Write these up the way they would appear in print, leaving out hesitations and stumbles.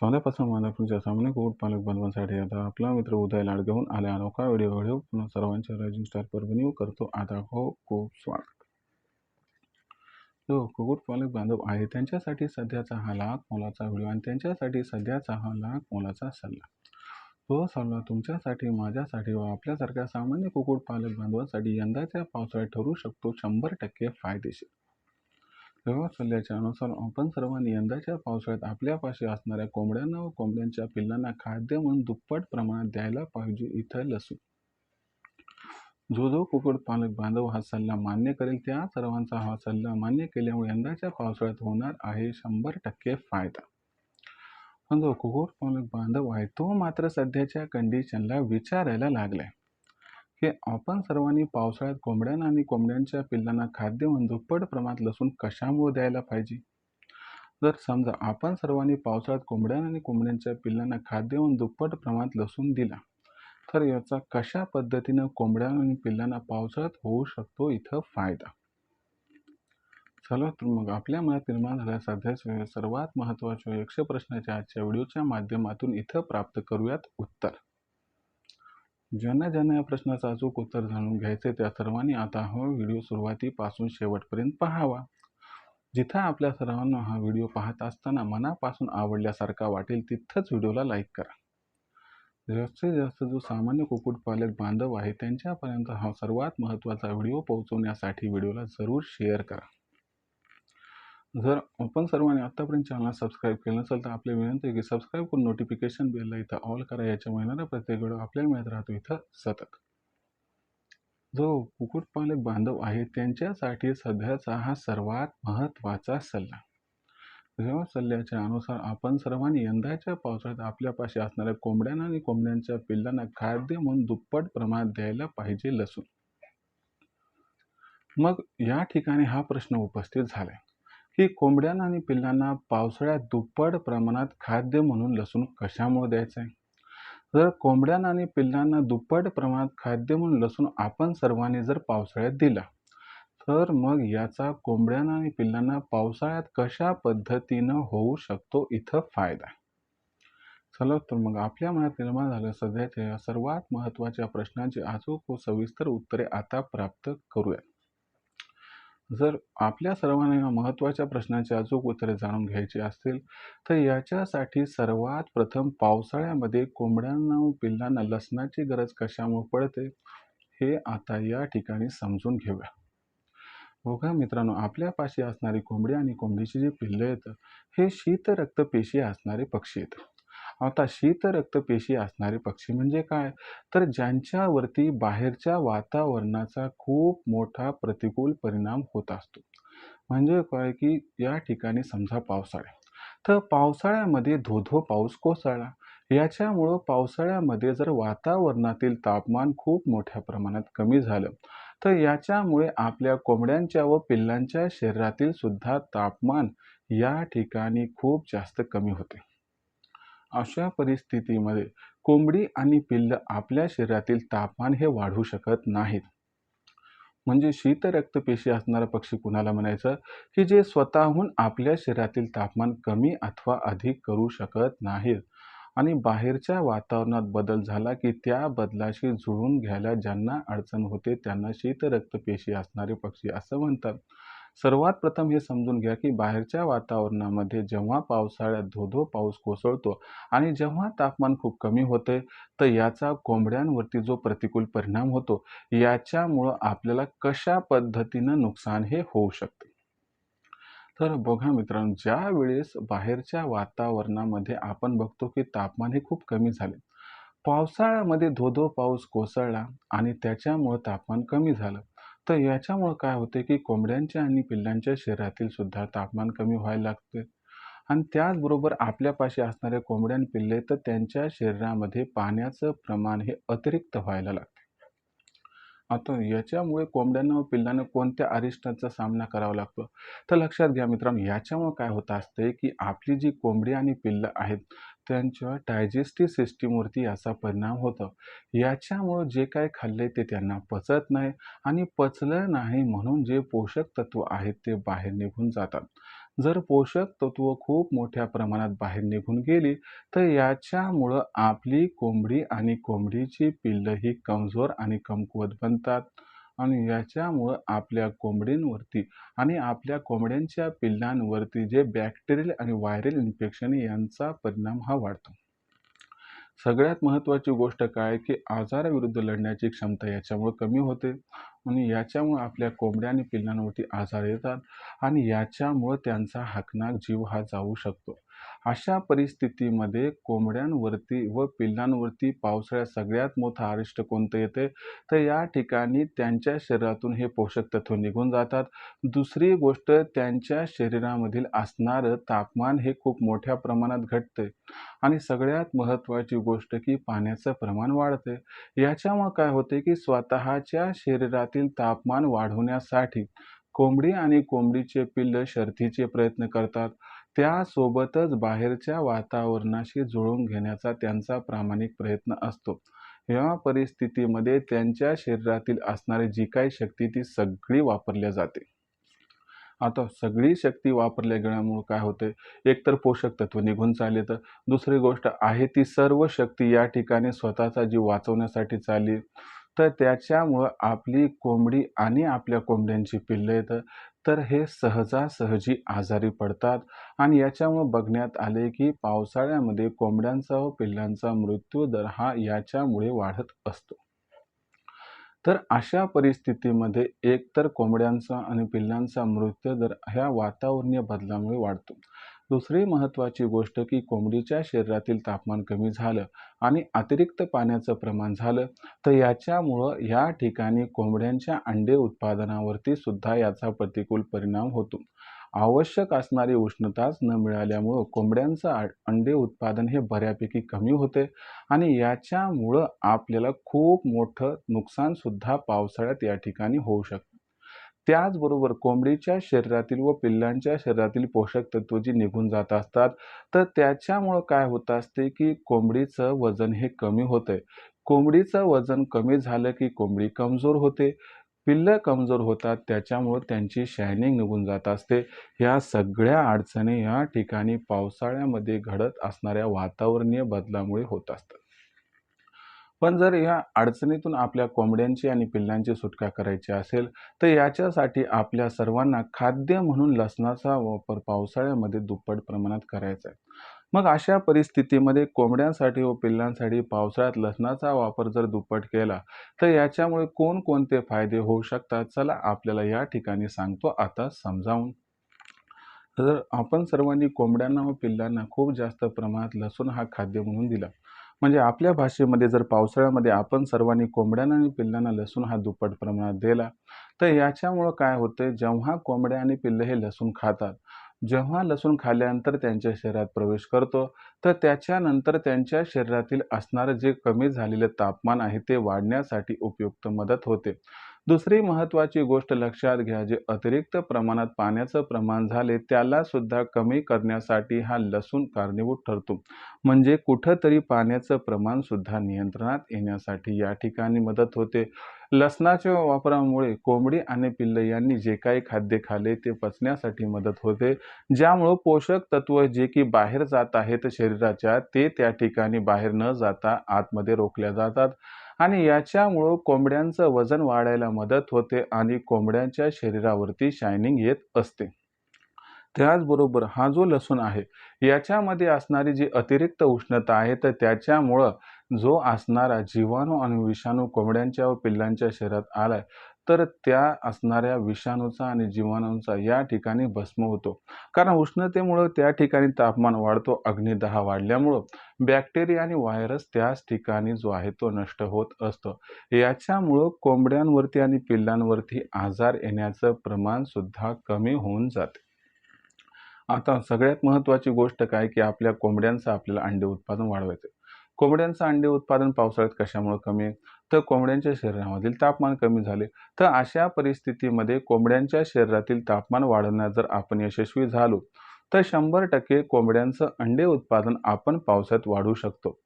सोन्यापासून मानवच्या सामान्य कुक्कुटपालक बनवण्यासाठी आता आपला मित्र उदय लाड घेऊन आला अनोखा व्हिडिओ पुन्हा सर्वांच्या रायझिंग स्टार परभणी करतो आता खूप स्वागत. जो कुक्कुटपालक बांधव आहे त्यांच्यासाठी सध्याचा हा लाख मोलाचा व्हिडिओ आणि त्यांच्यासाठी सध्याचा हा लाख मोलाचा सल्ला. तो सल्ला तुमच्यासाठी, माझ्यासाठी व आपल्यासारख्या सामान्य कुक्कुटपालक बांधवांसाठी यंदाच्या पावसाळ्यात ठरू शकतो 100% फायदेशीर. या सल्ल्याच्या अनुसार आपण सर्वांनी यंदाच्या पावसाळ्यात आपल्यापाशी असणाऱ्या कोंबड्यांना व कोंबड्यांच्या पिल्लांना खाद्य म्हणून दुप्पट प्रमाणात द्यायला पाहिजे. इथं लसूण. जो कुक्कुटपालक बांधव हा सल्ला मान्य करेल त्या सर्वांचा हा सल्ला मान्य केल्यामुळे यंदाच्या पावसाळ्यात होणार आहे 100% फायदा. पण जो कुक्कुटपालक बांधव आहे तो मात्र सध्याच्या कंडिशनला विचारायला लागलाय की आपण सर्वांनी पावसाळ्यात कोंबड्यांना आणि कोंबड्यांच्या पिल्लांना खाद्य म्हणून दुप्पट प्रमाणात लसूण कशामुळे द्यायला पाहिजे. जर समजा आपण सर्वांनी पावसाळ्यात कोंबड्यांना आणि कोंबड्यांच्या पिल्लांना खाद्य म्हणून दुप्पट प्रमाणात लसूण दिला तर याचा कशा पद्धतीनं कोंबड्यांना आणि पिल्लांना पावसाळ्यात होऊ शकतो इथं फायदा. चला तर मग आपल्या मनात निर्माण झालेल्या सध्याच्या सर्वात महत्त्वाच्या 100 प्रश्नाच्या आजच्या व्हिडिओच्या माध्यमातून इथं प्राप्त करूयात उत्तर. ज्यांना या प्रश्नाचं अचूक उत्तर जाणून घ्यायचे त्या सर्वांनी आता हा व्हिडिओ सुरुवातीपासून शेवटपर्यंत पाहावा. जिथं आपल्या सर्वांना हा व्हिडिओ पाहत असताना मनापासून आवडल्यासारखा वाटेल तिथंच व्हिडिओला लाईक करा. जास्तीत जास्त जो सामान्य कुक्कुटपालक बांधव आहे त्यांच्यापर्यंत हा सर्वात महत्त्वाचा व्हिडिओ पोहोचवण्यासाठी व्हिडिओला जरूर शेअर करा. जर आपण सर्वांनी आतापर्यंत चॅनल सबस्क्राईब केलं नसेल तर आपली विनंती आहे की सबस्क्राईब करून नोटिफिकेशन बेलला इथं ऑल करा. याच्यामुळे येणारा प्रत्येक व्हिडिओ आपल्याला मिळत राहतो इथं सतत. जो कुक्कुटपालक बांधव आहे त्यांच्यासाठी सध्याचा हा सर्वात महत्त्वाचा सल्ला. या सल्ल्याच्या अनुसार आपण सर्वांनी यंदाच्या पावसाळ्यात आपल्यापाशी असणाऱ्या कोंबड्यांना आणि कोंबड्यांच्या पिल्लांना खाद्य म्हणून दुप्पट प्रमाणात द्यायला पाहिजे लसूण. मग या ठिकाणी हा प्रश्न उपस्थित झालाय की कोंबड्यांना आणि पिल्लांना पावसाळ्यात दुप्पट प्रमाणात खाद्य म्हणून लसूण कशामुळे द्यायचं आहे. जर कोंबड्यांना आणि पिल्लांना दुप्पट प्रमाणात खाद्य म्हणून लसूण आपण सर्वांनी जर पावसाळ्यात दिला तर मग याचा कोंबड्यांना आणि पिल्लांना पावसाळ्यात कशा पद्धतीनं होऊ शकतो इथं फायदा. चला तर मग आपल्या मनात निर्माण झालं सध्याच्या या सर्वात महत्त्वाच्या प्रश्नांची अचूक व सविस्तर उत्तरे आता प्राप्त करूया. जर आपल्या सर्वांना या महत्त्वाच्या प्रश्नांची अचूक उत्तरे जाणून घ्यायची असतील तर याच्यासाठी सर्वात प्रथम पावसाळ्यामध्ये कोंबड्यांना व पिल्लांना लसणाची गरज कशामुळे पडते हे आता या ठिकाणी समजून घेऊया. बघा मित्रांनो, आपल्यापाशी असणारी कोंबडी आणि कोंबडीची जी पिल्लं आहेत हे शीत रक्तपेशी असणारे पक्षी आहेत. आता शीत रक्तपेशी असणारे पक्षी म्हणजे काय, तर ज्यांच्यावरती बाहेरच्या वातावरणाचा खूप मोठा प्रतिकूल परिणाम होत असतो. म्हणजे काय की या ठिकाणी समजा पावसाळा, तर पावसाळ्यामध्ये धोधो पाऊस कोसळला. याच्यामुळं पावसाळ्यामध्ये जर वातावरणातील तापमान खूप मोठ्या प्रमाणात कमी झालं तर याच्यामुळे आपल्या कोंबड्यांच्या व पिल्लांच्या शरीरातील सुद्धा तापमान या ठिकाणी खूप जास्त कमी होते. अशा परिस्थितीमध्ये कोंबडी आणि पिल्ल आपल्या शरीरातील तापमान हे वाढवू शकत नाहीत. म्हणजे शीत रक्तपेशी असणारा पक्षी कुणाला म्हणायचं की जे स्वतःहून आपल्या शरीरातील तापमान कमी अथवा अधिक करू शकत नाहीत आणि बाहेरच्या वातावरणात बदल झाला की त्या बदलाशी जुळून घ्यायला ज्यांना अडचण होते त्यांना शीत रक्तपेशी असणारे पक्षी असं म्हणतात. सर्वात प्रथम हे समजून घ्या की बाहेरच्या वातावरणामध्ये जेव्हा पावसाळ्यात धोधो पाऊस कोसळतो आणि जेव्हा तापमान खूप कमी होते तर याचा कोंबड्यांवरती जो प्रतिकूल परिणाम होतो याच्यामुळं आपल्याला कशा पद्धतीनं नुकसान हे होऊ शकते. तर बघा मित्रांनो, ज्या वेळेस बाहेरच्या वातावरणामध्ये आपण बघतो की तापमान हे खूप कमी झाले, पावसाळ्यामध्ये धोधो पाऊस कोसळला आणि त्याच्यामुळं तापमान कमी झालं तर याच्यामुळं काय होते की कोंबड्यांच्या आणि पिल्लांच्या शरीरातील सुद्धा तापमान कमी व्हायला लागते आणि त्याचबरोबर आपल्यापाशी असणाऱ्या कोंबड्या आणि पिल्ले तर त्यांच्या शरीरामध्ये पाण्याचं प्रमाण हे अतिरिक्त व्हायला लागते. आता याच्यामुळे कोंबड्यांना व पिल्लांना कोणत्या अरिष्टांचा सामना करावा लागतो, तर लक्षात घ्या मित्रांनो, याच्यामुळे काय होत असते की आपली जी कोंबडी आणि पिल्लं आहेत त्यांच्या डायजेस्टिव्ह सिस्टीमवरती याचा परिणाम होतो. याच्यामुळं जे काय खाल्ले ते त्यांना पचत नाही आणि पचलं नाही म्हणून जे पोषक तत्व आहेत ते बाहेर निघून जातात. जर पोषक तत्व खूप मोठ्या प्रमाणात बाहेर निघून गेली, तर याच्यामुळं आपली कोंबडी आणि कोंबडीची पिल्लं ही कमजोर आणि कमकुवत बनतात आणि याच्यामुळं आपल्या कोंबडींवरती आणि आपल्या कोंबड्यांच्या पिल्लांवरती जे बॅक्टेरियल आणि व्हायरल इन्फेक्शन यांचा परिणाम हा वाढतो. सगळ्यात महत्त्वाची गोष्ट काय की आजाराविरुद्ध लढण्याची क्षमता याच्यामुळे कमी होते आणि याच्यामुळे आपल्या कोंबड्या आणि पिल्लांवरती आजार येतात आणि याच्यामुळे त्यांचा हकनाक जीव हा जाऊ शकतो. अशा परिस्थितीमध्ये कोंबड्यांवरती व पिल्लांवरती पावसाळ्यात सगळ्यात मोठं अरिष्ट कोणतं येते, तर या ठिकाणी त्यांच्या शरीरातून हे पोषक तत्व निघून जातात. दुसरी गोष्ट त्यांच्या शरीरामधील असणारं तापमान हे खूप मोठ्या प्रमाणात घटते आणि सगळ्यात महत्त्वाची गोष्ट की पाण्याचं प्रमाण वाढते. याच्यामुळे काय होते की स्वतःच्या शरीरातील तापमान वाढवण्यासाठी कोंबडी आणि कोंबडीचे पिल्लं शर्थीचे प्रयत्न करतात. त्यासोबतच बाहेरच्या वातावरणाशी जुळवून घेण्याचा त्यांचा प्रामाणिक प्रयत्न असतो. या परिस्थितीमध्ये त्यांच्या शरीरातील असणारी जी काही शक्ती ती सगळी वापरल्या जाते. आता सगळी शक्ती वापरल्या गेल्यामुळं काय होतंय, एकतर पोषक तत्व निघून चालले. दुसरी गोष्ट आहे ती सर्व शक्ती या ठिकाणी स्वतःचा जीव वाचवण्यासाठी चालली. तर त्याच्यामुळं आपली कोंबडी आणि आपल्या कोंबड्यांची पिल्लं येतं, तर हे सहजासहजी आजारी पडतात आणि याच्यामुळं बघण्यात आले की पावसाळ्यामध्ये कोंबड्यांचा व पिल्लांचा मृत्यू दर हा याच्यामुळे वाढत असतो. तर अशा परिस्थितीमध्ये एकतर कोंबड्यांचा आणि पिल्लांचा मृत्यूदर ह्या वातावरणीय बदलामुळे वाढतो. दुसरी महत्त्वाची गोष्ट की कोंबडीच्या शरीरातील तापमान कमी झालं आणि अतिरिक्त पाण्याचं प्रमाण झालं, तर याच्यामुळं या ठिकाणी कोंबड्यांच्या अंडे उत्पादनावरती सुद्धा याचा प्रतिकूल परिणाम होतो. आवश्यक असणारी उष्णताच न मिळाल्यामुळं कोंबड्यांचं अंडे उत्पादन हे बऱ्यापैकी कमी होते आणि याच्यामुळं आपल्याला खूप मोठं नुकसानसुद्धा पावसाळ्यात या ठिकाणी होऊ शकतं. त्याचबरोबर कोंबडीच्या शरीरातील व पिल्लांच्या शरीरातील पोषक तत्व जी निघून जात असतात, तर त्याच्यामुळं काय होत असते, की कोंबडीचं वजन हे कमी होतंय. कोंबडीचं वजन कमी झालं, की कोंबडी कमजोर होते. पिल्लं कमजोर होतात, त्याच्यामुळं त्यांची शायनिंग निघून जात असते. ह्या सगळ्या अडचणी या ठिकाणी पावसाळ्यामध्ये घडत असणाऱ्या वातावरणीय बदलामुळे होत असतात. पण जर या अडचणीतून आपल्या कोंबड्यांची आणि पिल्लांची सुटका करायची असेल, तर याच्यासाठी आपल्या सर्वांना खाद्य म्हणून लसणाचा वापर पावसाळ्यामध्ये दुप्पट प्रमाणात करायचा आहे. मग अशा परिस्थितीमध्ये कोंबड्यांसाठी व पिल्लांसाठी पावसाळ्यात लसणाचा वापर जर दुप्पट केला, तर याच्यामुळे कोणकोणते फायदे होऊ शकतात? चला आपल्याला या ठिकाणी सांगतो आता समजावून. तर आपण सर्वांनी कोंबड्यांना व पिल्लांना खूप जास्त प्रमाणात लसूण हा खाद्य म्हणून दिला. म्हणजे आपल्या भाषेमध्ये जर पावसाळ्यामध्ये आपण सर्वांनी कोंबड्यांना आणि पिल्लांना लसूण हा दुप्पट प्रमाणात दिला, तर याच्यामुळं काय होतंय, जेव्हा कोंबड्या आणि पिल्लं हे लसूण खातात, जेव्हा लसूण खाल्ल्यानंतर त्यांच्या शरीरात प्रवेश करतो, तर त्याच्यानंतर त्यांच्या शरीरातील असणारं जे कमी झालेलं तापमान आहे, ते वाढण्यासाठी उपयुक्त मदत होते. दुसरी महत्त्वाची गोष्ट लक्षात घ्या, जे अतिरिक्त प्रमाणात पाण्याचं प्रमाण झाले, त्याला सुद्धा कमी करण्यासाठी हा लसूण कारणीभूत ठरतो. म्हणजे कुठेतरी पाण्याचं प्रमाण सुद्धा नियंत्रणात येण्यासाठी या ठिकाणी मदत होते. लसणाच्या वापरामुळे कोंबडी आणि पिल्लं यांनी जे काही खाद्य खाल्ले ते पचण्यासाठी मदत होते. ज्यामुळं पोषक तत्व जे की बाहेर जात आहेत शरीराच्या, ते त्या ठिकाणी बाहेर न जाता आतमध्ये रोखल्या जातात आणि याच्यामुळं कोंबड्यांचं वजन वाढायला मदत होते आणि कोंबड्यांच्या शरीरावरती शायनिंग येत असते. त्याचबरोबर हा जो लसूण आहे, याच्यामध्ये असणारी जी अतिरिक्त उष्णता आहे, तर त्याच्यामुळं जो असणारा जीवाणू आणि विषाणू कोंबड्यांच्या व पिल्लांच्या शरीरात आलाय, तर त्या असणाऱ्या विषाणूचा आणि जीवाणूंचा या ठिकाणी भस्म होतो. कारण उष्णतेमुळं त्या ठिकाणी तापमान वाढतो. अग्निदाह वाढल्यामुळं बॅक्टेरिया आणि व्हायरस त्याच ठिकाणी जो आहे तो नष्ट होत असतो. याच्यामुळं कोंबड्यांवरती आणि पिल्लांवरती आजार येण्याचं प्रमाण सुद्धा कमी होऊन जाते. आता सगळ्यात महत्त्वाची गोष्ट काय, की आपल्या कोंबड्यांचं आपल्याला अंडे उत्पादन वाढवायचं आहे. कोंबड्यांचं अंडे उत्पादन पावसाळ्यात कशामुळे कमी आहे? तर कोंबड्यांच्या शरीरामधील तापमान कमी झाले. तर अशा परिस्थितीमध्ये कोंबड्यांच्या शरीरातील तापमान वाढवण्यात जर आपण यशस्वी झालो, तर 100% कोंबड्यांचं अंडे उत्पादन आपण पावसाळ्यात वाढवू शकतो.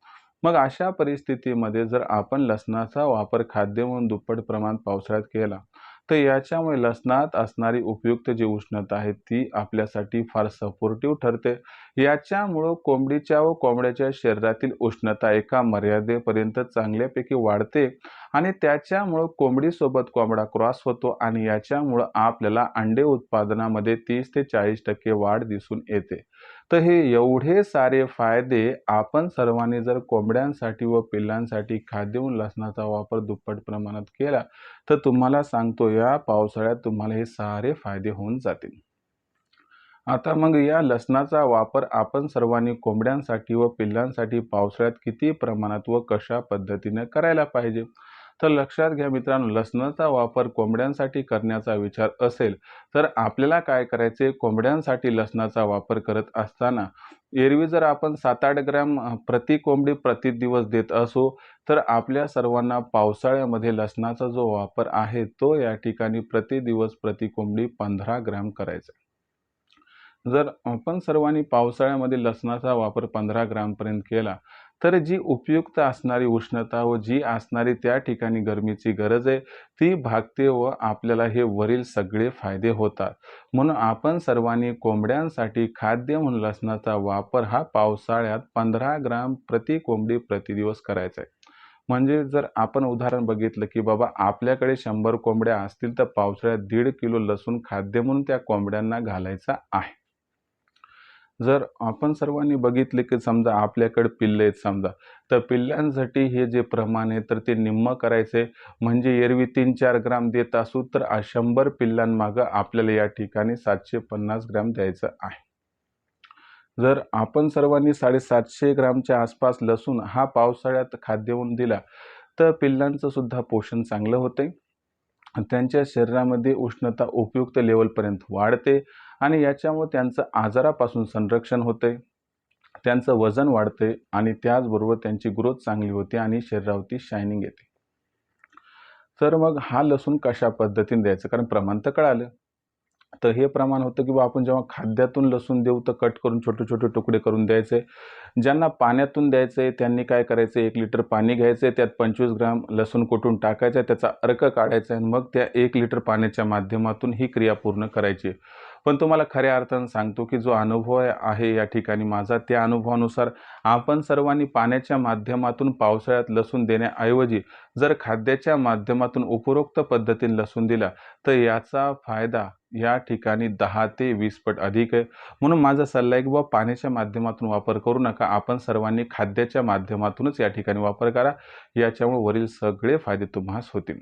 मग अशा परिस्थितीमध्ये जर आपण लसणाचा वापर खाद्य म्हणून दुप्पट प्रमाणात पावसाळ्यात केला, तर याच्यामुळे लसणात असणारी उपयुक्त जी उष्णता आहे ती आपल्यासाठी फार सपोर्टिव्ह ठरते. याच्यामुळं कोंबडीच्या व कोंबड्याच्या शरीरातील उष्णता एका मर्यादेपर्यंत चांगल्यापैकी वाढते आणि त्याच्यामुळं कोंबडीसोबत कोंबडा क्रॉस होतो आणि याच्यामुळं आपल्याला अंडे उत्पादनामध्ये 30 ते 40% वाढ दिसून येते. तर हे एवढे सारे फायदे आपण सर्वांनी जर कोंबड्यांसाठी व पिल्लांसाठी खाद्य व लसणाचा वापर दुप्पट प्रमाणात केला, तर तुम्हाला सांगतो या पावसाळ्यात तुम्हाला हे सारे फायदे होऊन जातील. आता मग या लसणाचा वापर आपण सर्वांनी कोंबड्यांसाठी व पिल्लांसाठी पावसाळ्यात किती प्रमाणात व कशा पद्धतीने करायला पाहिजे? तर लक्षात घ्या मित्रांनो, लसणाचा वापर कोंबड्यांसाठी करण्याचा विचार असेल, तर आपल्याला काय करायचे, कोंबड्यांसाठी लसणाचा वापर करत असताना एरवी जर आपण 7-8 ग्रॅम प्रति कोंबडी प्रति दिवस देत असू, तर आपल्या सर्वांना पावसाळ्यामध्ये लसणाचा जो वापर आहे, तो या ठिकाणी प्रति दिवस प्रति कोंबडी 15 ग्रॅम करायचा. जर आपण सर्वांनी पावसाळ्यामध्ये लसणाचा वापर 15 ग्रॅमपर्यंत केला, तर जी उपयुक्त असणारी उष्णता व जी असणारी त्या ठिकाणी गरमीची गरज आहे, ती भागते व आपल्याला हे वरील सगळे फायदे होतात. म्हणून आपण सर्वांनी कोंबड्यांसाठी खाद्य म्हणून लसणाचा वापर हा पावसाळ्यात 15 ग्राम प्रति कोंबडी प्रतिदिवस करायचा आहे. म्हणजे जर आपण उदाहरण बघितलं, की बाबा आपल्याकडे 100 कोंबड्या असतील, तर पावसाळ्यात 1.5 किलो लसूण खाद्य म्हणून त्या कोंबड्यांना घालायचा आहे. जर आपण सर्वांनी बघितले, की समजा आपल्याकडे पिल्ले आहेत समजा, तर पिल्लांसाठी हे जे प्रमाण आहे तर ते निम्मं करायचं म्हणजे एरवी 3-4 ग्राम देत असू, तर 100 पिल्लांमागं आपल्याला या ठिकाणी 750 ग्रॅम द्यायचं आहे. जर आपण सर्वांनी 750 ग्रामच्या आसपास लसूण हा पावसाळ्यात खाद्य म्हणून दिला, तर पिल्लांचं सुद्धा पोषण चांगलं होते. त्यांच्या शरीरामध्ये उष्णता उपयुक्त लेव्हलपर्यंत वाढते आणि याच्यामुळे त्यांचं आजारापासून संरक्षण होते. त्यांचं वजन वाढते आणि त्याचबरोबर त्यांची ग्रोथ चांगली होते आणि शरीरावरती शायनिंग येते. तर मग हा लसूण कशा पद्धतीने द्यायचं? कारण प्रमाण तर कळालं. तर हे प्रमाण होतं, की बा आपण जेव्हा खाद्यातून लसूण देऊ, तर कट करून छोटे-छोटे तुकडे करून द्यायचे. ज्यांना पाण्यातून द्यायचंय त्यांनी काय करायचं, 1 लिटर पाणी घ्यायचंय, त्यात 25 ग्राम लसूण कुटून टाकायचा, त्याचा अर्क काढायचा आणि मग त्या 1 लिटर पाण्याच्या माध्यमातून ही क्रिया पूर्ण करायची. पण तुम्हाला खऱ्या अर्थानं सांगतो, की जो अनुभव आहे या ठिकाणी माझा, त्या अनुभवानुसार आपण सर्वांनी पाण्याच्या माध्यमातून पावसाळ्यात लसूण देण्याऐवजी जर खाद्याच्या माध्यमातून उपरोक्त पद्धतीने लसूण दिला, तर याचा फायदा या ठिकाणी 10 ते 20 पट अधिक आहे. म्हणून माझा सल्ला आहे, की बाबा पाण्याच्या माध्यमातून वापर करू नका. आपण सर्वांनी खाद्याच्या माध्यमातूनच या ठिकाणी वापर करा. याच्यामुळे वरील सगळे फायदे तुम्हास होतील.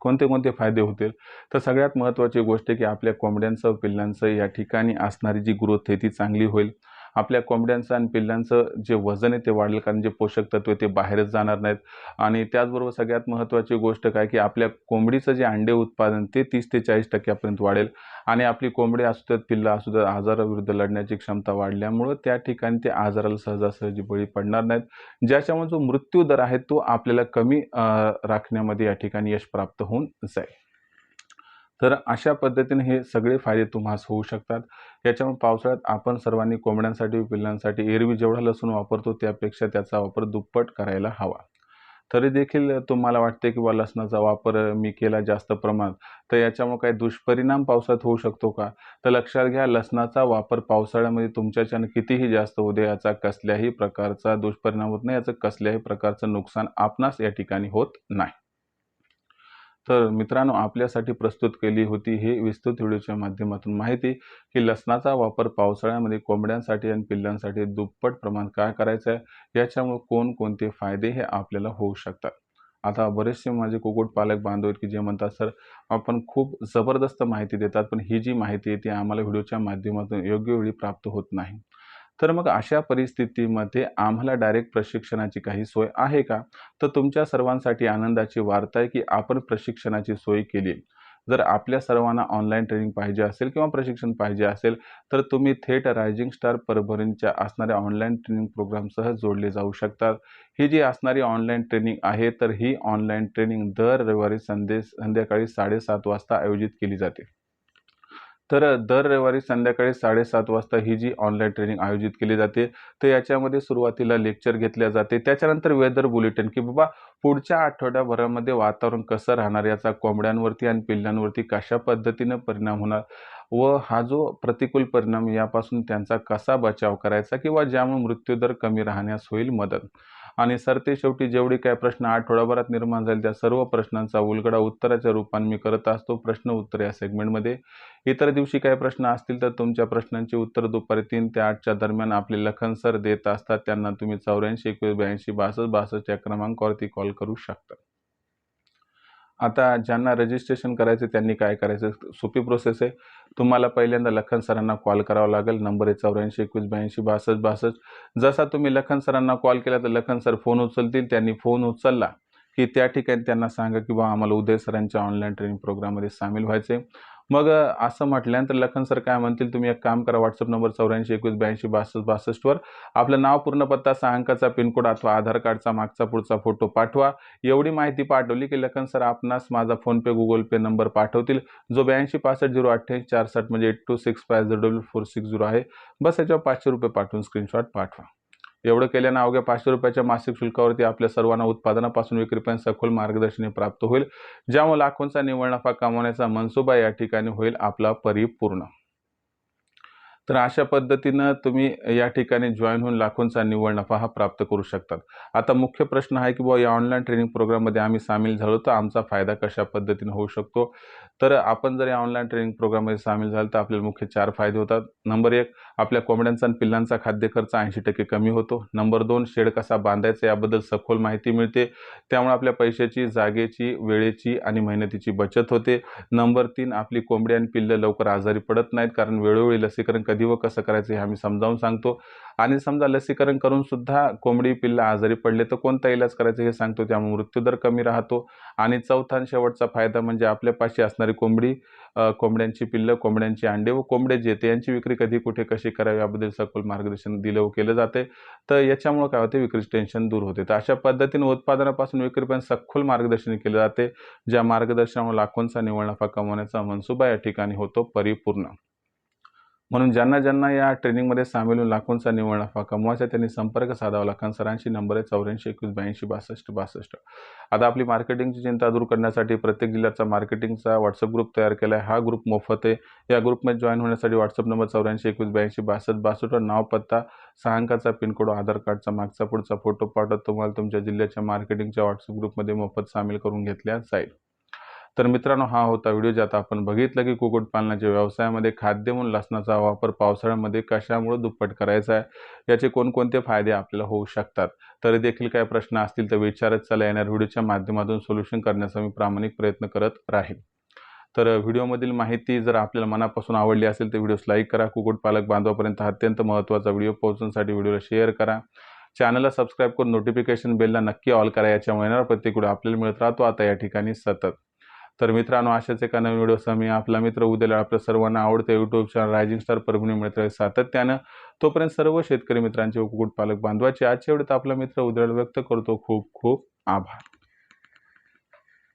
कोणते-कोणते फायदे होतील? तर सगळ्यात महत्त्वाची गोष्ट आहे, की आपल्या कोंबड्यांचं, पिल्लांचं या ठिकाणी असणारी जी ग्रोथ आहे ती चांगली होईल. आपल्या कोंबड्यांचं आणि पिल्लांचं जे वजन आहे ते वाढेल, कारण जे पोषक तत्व आहे ते बाहेरच जाणार नाहीत. आणि त्याचबरोबर सगळ्यात महत्त्वाची गोष्ट काय, की आपल्या कोंबडीचं जे अंडे उत्पादन ते 30 ते 40% वाढेल आणि आपली कोंबडी असू देत, पिल्लं असू देत, आजाराविरुद्ध लढण्याची क्षमता वाढल्यामुळं त्या ठिकाणी ते आजाराला सहजासहजी बळी पडणार नाहीत. ज्याच्यामुळे जो मृत्यू दर आहे तो आपल्याला कमी राखण्यामध्ये या ठिकाणी यश प्राप्त होऊन जाईल. तर अशा पद्धतीने हे सगळे फायदे तुम्हास होऊ शकतात. याच्यामुळे पावसाळ्यात आपण सर्वांनी कोंबड्यांसाठी, पिल्लांसाठी एरवी जेवढा लसूण वापरतो त्यापेक्षा त्याचा वापर दुप्पट करायला हवा. तरी देखील तुम्हाला वाटते की लसणाचा वापर मी केला जास्त प्रमाणात, तर याच्यामुळे काही दुष्परिणाम पावसाळ्यात होऊ शकतो का? तर लक्षात घ्या, लसणाचा वापर पावसाळ्यामध्ये तुमच्याच्यानं कितीही जास्त होऊ दे, याचा कसल्याही प्रकारचा दुष्परिणाम होत नाही. याचं कसल्याही प्रकारचं नुकसान आपणास या ठिकाणी होत नाही. तर मित्रांनो, आपल्यासाठी प्रस्तुत केली होती ही विस्तृत व्हिडिओच्या माध्यमातून माहिती, की लसणाचा वापर पावसाळ्यामध्ये कोंबड्यांसाठी आणि पिल्लांसाठी दुप्पट प्रमाणात काय करायचं आहे, याच्यामुळे कोणकोणते फायदे हे आपल्याला होऊ शकतात. आता बरेचसे माझे कुक्कुटपालक बांधव आहेत, की जे म्हणतात, "सर, आपण खूप जबरदस्त माहिती देतात, पण ही जी माहिती आहे ती आम्हाला व्हिडिओच्या माध्यमातून योग्य वेळी प्राप्त होत नाही." तर मग अशा परिस्थितीमध्ये आम्हाला डायरेक्ट प्रशिक्षणाची काही सोय आहे का? तर तुमच्या सर्वांसाठी आनंदाची वार्ता आहे, की आपण प्रशिक्षणाची सोय केली आहे. जर आपल्या सर्वांना ऑनलाईन ट्रेनिंग पाहिजे असेल किंवा प्रशिक्षण पाहिजे असेल, तर तुम्ही थेट रायझिंग स्टार परभणीच्या असणाऱ्या ऑनलाईन ट्रेनिंग प्रोग्रामसह जोडले जाऊ शकतात. ही जी असणारी ऑनलाईन ट्रेनिंग आहे, तर ही ऑनलाईन ट्रेनिंग दर रविवारी संध्याकाळी 7:30 वाजता आयोजित केली जाते. तर दर रविवारी संध्याकाळी 7:30 वाजता ही जी ऑनलाईन ट्रेनिंग आयोजित केली जाते, तर याच्यामध्ये सुरुवातीला लेक्चर घेतल्या जाते. त्याच्यानंतर वेदर बुलेटिन, की बाबा पुढच्या आठवड्याभरामध्ये वातावरण कसं राहणार, याचा कोंबड्यांवरती आणि पिल्लांवरती कशा पद्धतीनं परिणाम होणार व हा जो प्रतिकूल परिणाम यापासून त्यांचा कसा बचाव करायचा किंवा ज्यामुळे मृत्यूदर कमी राहण्यास होईल मदत. आणि सरतेशेवटी जेवढे काही प्रश्न आठवड्याभरात निर्माण झाले त्या सर्व प्रश्नांचा उलगडा उत्तराच्या रूपाने मी करत असतो प्रश्न उत्तर या सेगमेंटमध्ये. इतर दिवशी काही प्रश्न असतील तर तुमच्या प्रश्नांची उत्तर दुपारी 3 ते 8च्या दरम्यान आपले लखन सर देत असतात. त्यांना तुम्ही 84 21 82 62 62 या क्रमांकावरती कॉल करू शकता. आता ज्यांना रजिस्ट्रेशन करायचं त्यांनी काय करायचं, सोपी प्रोसेस आहे. तुम्हाला पहिल्यांदा लखन सरांना कॉल करावा लागेल. नंबर आहे 84 21 82 62 62. जसा तुम्ही लखन सरांना कॉल केला तर लखन सर फोन उचलतील. त्यांनी फोन उचलला की त्या ठिकाणी त्यांना सांगा की बा आम्हाला उदय सरांच्या ऑनलाईन ट्रेनिंग प्रोग्राममध्ये सामील व्हायचे. मग असं म्हटल्यानंतर लखन सर काय म्हणतील, तुम्ही एक काम करा, WhatsApp नंबर 84 21 82 62 62 वर आपलं नाव, पूर्ण पत्ता, 6 अंकाचा पिनकोड अथवा आधार कार्डचा मागचा पुढचा फोटो पाठवा. एवढी माहिती पाठवली की लखन सर आपणास माझा फोनपे गुगल पे नंबर पाठवतील, जो 82 65 088 460 म्हणजे 8265004460 आहे. बस याच्यावर 500 रुपये पाठवून स्क्रीनशॉट पाठवा. एवढं केल्यानं अवघ्या 500 रुपयाच्या मासिक शुल्कावरती आपल्या सर्वांना उत्पादनापासून विक्रीपर्यंत सखोल मार्गदर्शन प्राप्त होईल, ज्यामुळे लाखोंचा निव्वळ नफा कमवण्याचा मनसुबा या ठिकाणी होईल आपला परिपूर्ण. तर अशा पद्धतीनं तुम्ही या ठिकाणी जॉईन होऊन लाखोंचा निव्वळ नफा हा प्राप्त करू शकतात. आता मुख्य प्रश्न आहे की बुवा या ऑनलाईन ट्रेनिंग प्रोग्राममध्ये आम्ही सामील झालो तर आमचा फायदा कशा पद्धतीने होऊ शकतो. तर आपण जर या ऑनलाईन ट्रेनिंग प्रोग्राममध्ये सामील झालो तर आपल्याला मुख्य 4 फायदे होतात. नंबर 1, आपल्या कोंबड्यांचा आणि पिल्लांचा खाद्य खर्च 80% कमी होतो. नंबर 2, शेड कसा बांधायचा याबद्दल सखोल माहिती मिळते, त्यामुळे आपल्या पैशाची, जागेची, वेळेची आणि मेहनतीची बचत होते. नंबर 3, आपली कोंबडी आणि पिल्लं लवकर आजारी पडत नाहीत, कारण वेळोवेळी लसीकरण कधी व कसं करायचं हे आम्ही समजावून सांगतो. आणि समजा लसीकरण करून सुद्धा कोंबडी पिल्लं आजारी पडले तर कोणता इलाज करायचा हे सांगतो, त्यामुळे मृत्यूदर कमी राहतो. आणि चौथा आणि शेवटचा फायदा म्हणजे आपल्यापाशी असणारी कोंबडी, कोंबड्यांची पिल्लं, कोंबड्यांची अंडे व कोंबडे जे ते यांची विक्री कधी कुठे कशी करावी याबद्दल सखोल मार्गदर्शन दिलं व केलं जाते. तर याच्यामुळे काय होते, विक्रीचे टेन्शन दूर होते. तर अशा पद्धतीने उत्पादनापासून विक्रीपर्यंत सखोल मार्गदर्शन केले जाते, ज्या मार्गदर्शनामुळे लाखोंचा निव्वळ नफा कमवण्याचा मनसुबा या ठिकाणी होतो परिपूर्ण. म्हणून ज्यांना ज्यांना या ट्रेनिंगमध्ये सामील होऊन लाखोंचा निव्वळ नफा कमवायचा त्यांनी संपर्क साधावा. लखन सरांशी. नंबर आहे 84 21 82 62 62. आता आपली मार्केटिंगची चिंता दूर करण्यासाठी प्रत्येक जिल्ह्याचा मार्केटिंगचा WhatsApp ग्रुप तयार केला आहे. हा ग्रुप मोफत आहे. या ग्रुपमध्ये जॉईन होण्यासाठी WhatsApp नंबर 84 21 82 62 62 वर नाव, पत्ता, 6 अंकाचा पिनकोड, आधार कार्डचा मागचा पुढचा फोटो पाठवत तुम्हाला तुमच्या जिल्ह्याच्या मार्केटिंगच्या WhatsApp ग्रुपमध्ये मोफत सामील करून घेतल्या जाईल. तर मित्रांनो, हा होता व्हिडिओ, ज्यात आपण बघितलं की कुक्कुटपालनाच्या व्यवसायामध्ये खाद्य म्हणून लसणाचा वापर पावसाळ्यामध्ये कशामुळे दुप्पट करायचा आहे, याचे कोणकोणते फायदे आपल्याला होऊ शकतात. तरी देखील काही प्रश्न असतील तर विचारत चला. येणाऱ्या व्हिडिओच्या माध्यमातून सोल्युशन करण्याचा मी प्रामाणिक प्रयत्न करत राहील. तर व्हिडिओमधील माहिती जर आपल्याला मनापासून आवडली असेल तर व्हिडिओस लाईक करा. कुक्कुटपालक बांधवापर्यंत हा अत्यंत महत्त्वाचा व्हिडिओ पोहोचवण्यासाठी व्हिडिओला शेअर करा. चॅनलला सबस्क्राईब करून नोटिफिकेशन बेलला नक्की ऑल करा. याच्यामुळे येणारा प्रत्येक व्हिडिओ आपल्याला मिळत राहतो आता या ठिकाणी सतत. तर मित्रांनो, अशाच एका नवीन व्हिडिओसह मी आपला मित्र उद्याला आपल्या सर्वांना आवडते YouTube channel rising star Parbhani मिळत राहील सातत्यानं. तोपर्यंत सर्व शेतकरी मित्रांचे व कुक्कुटपालक बांधवाचे आजच्या व्हिडिओत आपला मित्र उद्याला व्यक्त करतो. खूप खूप आभार.